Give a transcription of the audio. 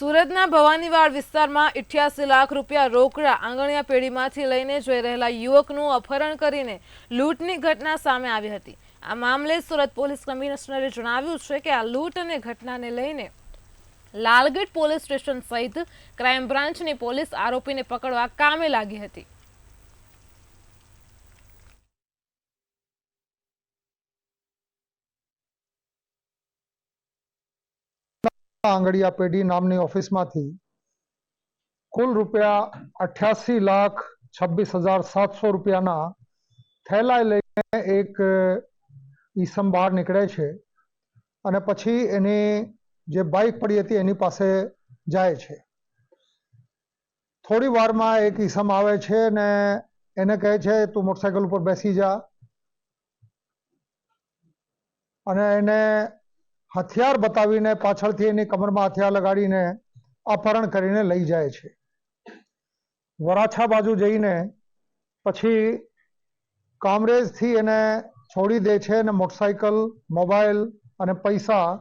સુરતના ભવાનીવાડ વિસ્તારમાં 88 લાખ રૂપિયા રોકડા આંગણિયા પેઢીમાંથી લઈને જઈ રહેલા યુવકનું અપહરણ કરીને લૂંટની ઘટના સામે આવી હતી। આ મામલે સુરત પોલીસ કમિશનરે જણાવ્યું છે કે આ લૂંટ અને ઘટનાને લઈને લાલગેટ પોલીસ સ્ટેશન સહિત ક્રાઇમ બ્રાન્ચની પોલીસ આરોપીને પકડવા કામે લાગી હતી। आंगड़िया पेढ़ी नामनी ऑफिस में कुल रुपया 88,26,700 रुपया थैला लईने एक ईसम बहार निकले छे अने पछी एनी जे बाइक पड़ी हती एनी पासे जाए छे। थोड़ी वार में एक ईसम आवे छे ने एने कहे छे तू मोटरसाइकल पर बेसी जा अने एने हथियार बतावीने पाछळथी एनी कमर में हथियार लगाड़ीने अपहरण करीने लई जाए छे। वराछा बाजू जईने पछी कामरेज थी एने छोड़ी दे छे ने मोटरसाइकल, मोबाइल अने पैसा